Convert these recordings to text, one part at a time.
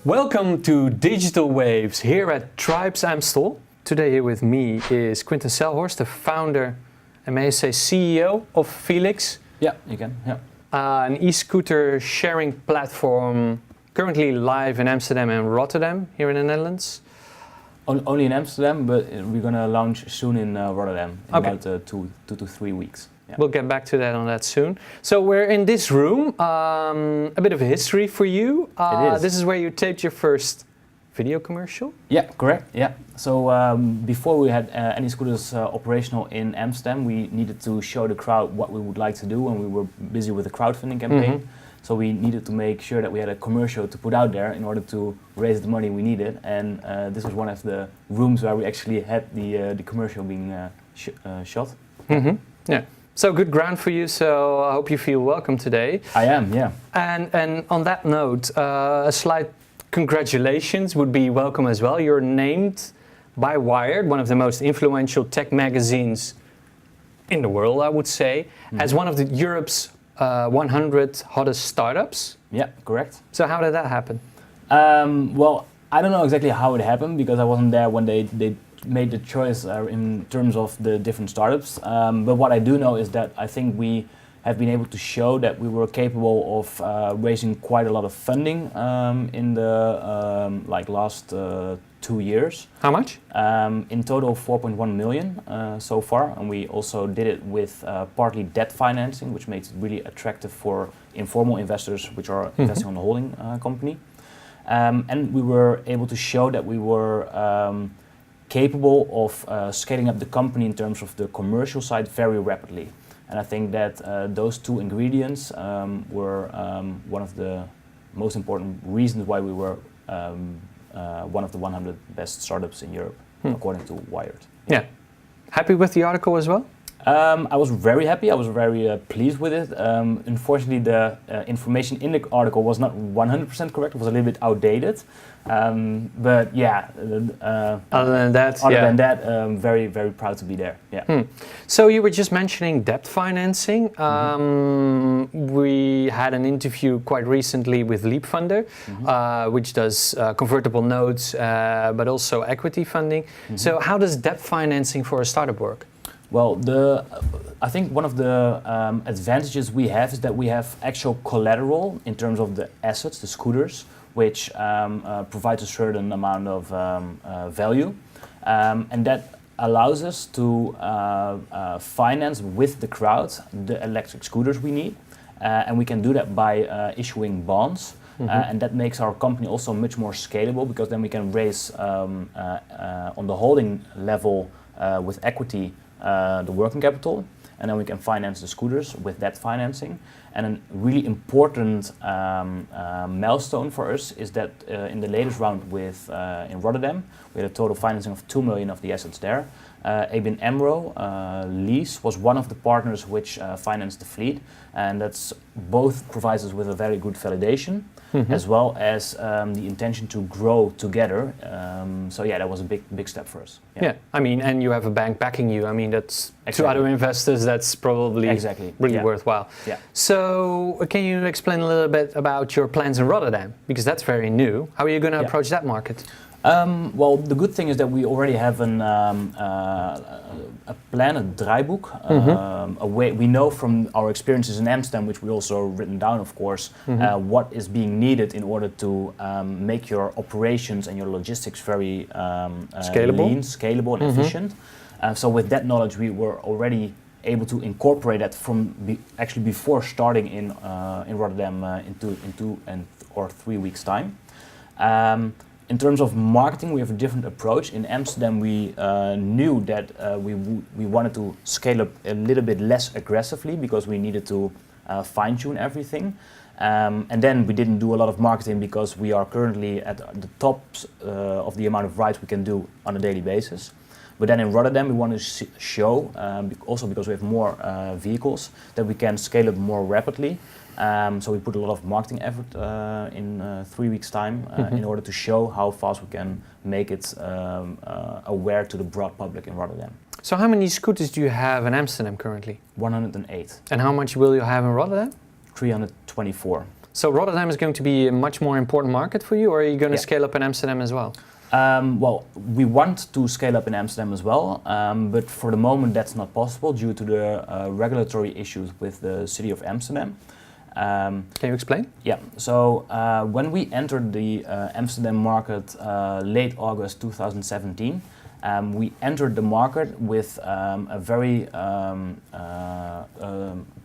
Welcome to Digital Waves here at Tribes Amstel. Today here with me is Quinten Selhorst, the founder and may I say CEO of Felyx. Yeah, you can. Yeah. An e-scooter sharing platform currently live in Amsterdam and Rotterdam here in the Netherlands. Only in Amsterdam, but we're going to launch soon in Rotterdam in about 2 to 3 weeks. Yeah. We'll get back to that on that soon. So we're in this room, a bit of a history for you. It is. This is where you taped your first video commercial? Yeah, correct. Yeah. So before we had any scooters operational in Amsterdam, we needed to show the crowd what we would like to do, and we were busy with a crowdfunding campaign. Mm-hmm. So we needed to make sure that we had a commercial to put out there in order to raise the money we needed. And this was one of the rooms where we actually had the commercial being shot. Mm-hmm. Yeah. So good ground for you, so I hope you feel welcome today. I am, yeah. And on that note, a slight congratulations would be welcome as well. You're named by Wired, one of the most influential tech magazines in the world, I would say, as one of Europe's 100 hottest startups. Yeah, correct. So how did that happen? Well, I don't know exactly how it happened because I wasn't there when they made the choice in terms of the different startups. But what I do know is that I think we have been able to show that we were capable of raising quite a lot of funding in the last 2 years. How much? In total 4.1 million so far, and we also did it with partly debt financing, which makes it really attractive for informal investors which are investing on the holding company. And we were able to show that we were capable of scaling up the company in terms of the commercial side very rapidly. And I think that those two ingredients were one of the most important reasons why we were one of the 100 best startups in Europe, according to Wired. Yeah. Happy with the article as well? I was very happy. I was very pleased with it. Unfortunately, the information in the article was not 100% correct. It was a little bit outdated. But yeah. Other than that, very, very proud to be there. Yeah. So you were just mentioning debt financing. We had an interview quite recently with Leapfunder, which does convertible notes, but also equity funding. So how does debt financing for a startup work? Well, I think one of the advantages we have is that we have actual collateral in terms of the assets, the scooters, which provides a certain amount of value. And that allows us to finance with the crowd the electric scooters we need. And we can do that by issuing bonds. And that makes our company also much more scalable because then we can raise on the holding level with equity the working capital, and then we can finance the scooters with that financing. And a really important milestone for us is that in the latest round in Rotterdam, we had a total financing of 2 million of the assets there. ABN AMRO Lease was one of the partners which financed the fleet, and that's both provides us with a very good validation, as well as the intention to grow together. So yeah, that was a big step for us. Yeah, I mean, and you have a bank backing you. I mean, that's to other investors, that's probably really worthwhile. Yeah. So can you explain a little bit about your plans in Rotterdam? Because that's very new. How are you going to approach that market? Well, the good thing is that we already have a plan, a draaiboek. We know from our experiences in Amsterdam, which we also written down, of course, what is being needed in order to make your operations and your logistics very lean, scalable, and efficient. So with that knowledge, we were already able to incorporate that from actually before starting in Rotterdam in 2 or 3 weeks' time. In terms of marketing, we have a different approach. In Amsterdam, we knew that we wanted to scale up a little bit less aggressively because we needed to fine-tune everything. And then we didn't do a lot of marketing because we are currently at the tops of the amount of rides we can do on a daily basis. But then in Rotterdam, we want to show, also because we have more vehicles, that we can scale up more rapidly. So we put a lot of marketing effort in 3 weeks' time in order to show how fast we can make it aware to the broad public in Rotterdam. So how many scooters do you have in Amsterdam currently? 108. And how much will you have in Rotterdam? 324. So Rotterdam is going to be a much more important market for you, or are you going to Yeah. scale up in Amsterdam as well? Well, we want to scale up in Amsterdam as well, but for the moment that's not possible due to the regulatory issues with the city of Amsterdam. Can you explain? Yeah, so when we entered the Amsterdam market late August 2017, we entered the market with a very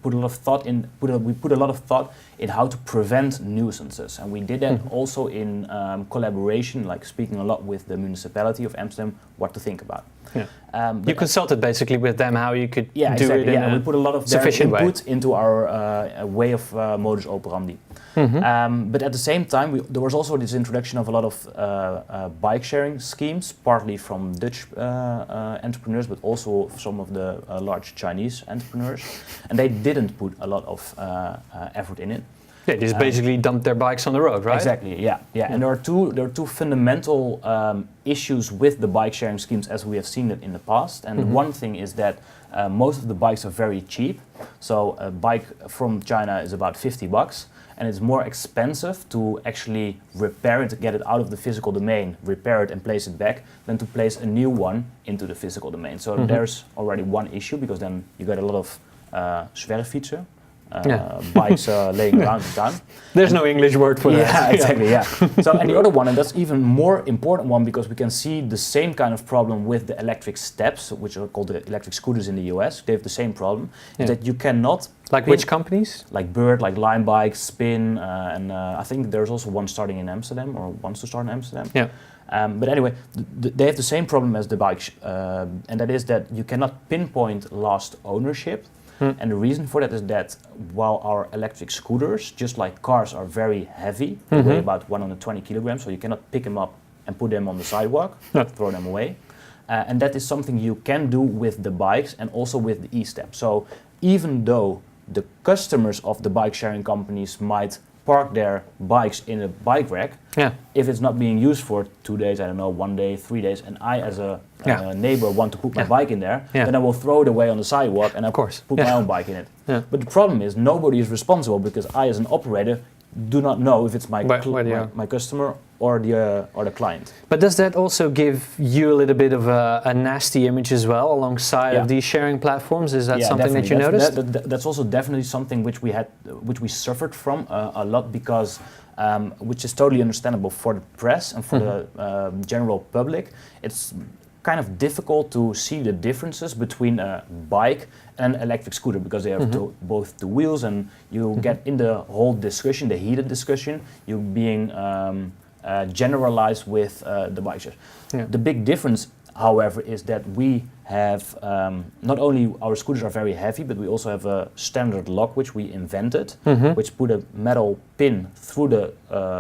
we put a lot of thought in how to prevent nuisances, and we did that also in collaboration, like speaking a lot with the municipality of Amsterdam, what to think about. Yeah. You consulted basically with them how you could do exactly, it in a we put a lot of their sufficient input into our way of modus operandi. But at the same time, there was also this introduction of a lot of bike sharing schemes, partly from Dutch entrepreneurs, but also some of the large Chinese entrepreneurs, and they didn't put a lot of effort in it. Yeah, they just basically dumped their bikes on the road, right? Exactly, yeah. And there are two fundamental issues with the bike sharing schemes as we have seen it in the past. And one thing is that most of the bikes are very cheap. So a bike from China is about $50, and it's more expensive to actually repair it, get it out of the physical domain, repair it and place it back, than to place a new one into the physical domain. So there's already one issue, because then you get a lot of zwerffietsen. Bikes laying around in town. There's no English word for that. Yeah, exactly, yeah. So, and the other one, and that's even more important one, because we can see the same kind of problem with the electric steps, which are called the electric scooters in the US. They have the same problem, is that you cannot... Like which companies? Like Bird, like Lime Bike, Spin, and I think there's also one starting in Amsterdam, or wants to start in Amsterdam. Yeah. But anyway, they have the same problem as the bikes, and that is that you cannot pinpoint lost ownership. And the reason for that is that while our electric scooters, just like cars, are very heavy, they weigh about 120 kilograms, so you cannot pick them up and put them on the sidewalk, throw them away. And that is something you can do with the bikes and also with the e-step. So even though the customers of the bike sharing companies might park their bikes in a bike rack, if it's not being used for 2 days, I don't know, 1 day, 3 days, and I as a neighbor want to put my bike in there, then I will throw it away on the sidewalk and put my own bike in it. But the problem is nobody is responsible, because I as an operator do not know if it's my customer or the client. But does that also give you a little bit of a nasty image as well alongside of these sharing platforms? Is that something that you noticed? That's also definitely something which we suffered from a lot, because which is totally understandable for the press and for the general public. It's kind of difficult to see the differences between a bike and an electric scooter, because they have both the wheels, and you get in the whole discussion, the heated discussion, you're being generalized with the bike shares. The big difference, however, is that we have not only our scooters are very heavy, but we also have a standard lock which we invented, which put a metal pin through the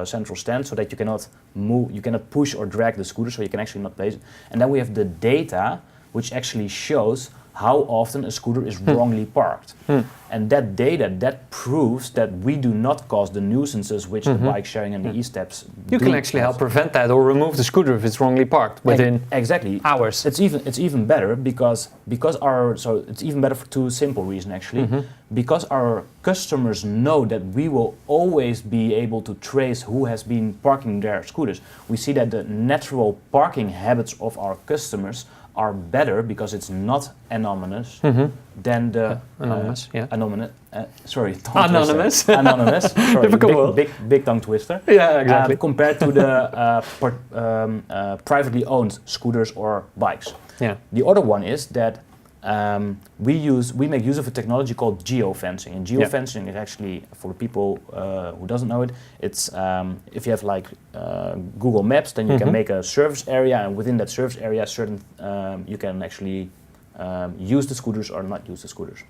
central stand, so that you cannot move, you cannot push or drag the scooter, so you can actually not place it. And then we have the data which actually shows how often a scooter is wrongly parked. And that data, that proves that we do not cause the nuisances which the bike sharing and the e-steps You can actually help prevent that, or remove the scooter if it's wrongly parked within hours. It's even better because it's even better for two simple reasons actually. Because our customers know that we will always be able to trace who has been parking their scooters. We see that the natural parking habits of our customers are better, because it's not anonymous than the anonymous. Big tongue twister. Yeah, exactly. Compared to the privately owned scooters or bikes. The other one is that we make use of a technology called geofencing, and geofencing is actually, for people who doesn't know it, it's if you have like Google Maps, then you can make a service area, and within that service area, you can actually use the scooters or not use the scooters.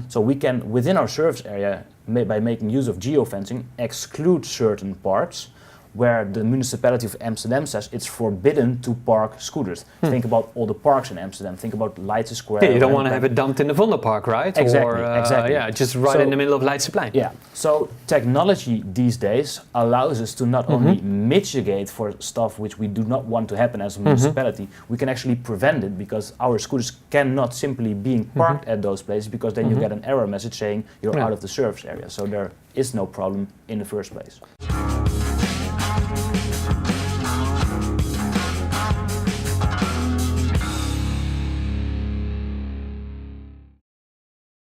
So we can, within our service area, by making use of geofencing, exclude certain parts, where the municipality of Amsterdam says it's forbidden to park scooters. Think about all the parks in Amsterdam. Think about Leidse Square. Yeah, you don't want to have it dumped in the Vondelpark, right? Exactly, Or, exactly. Yeah, just right in the middle of Leidseplein. Yeah, so technology these days allows us to not only mitigate for stuff which we do not want to happen as a municipality, we can actually prevent it because our scooters cannot simply being parked at those places because then you get an error message saying you're out of the service area. So there is no problem in the first place.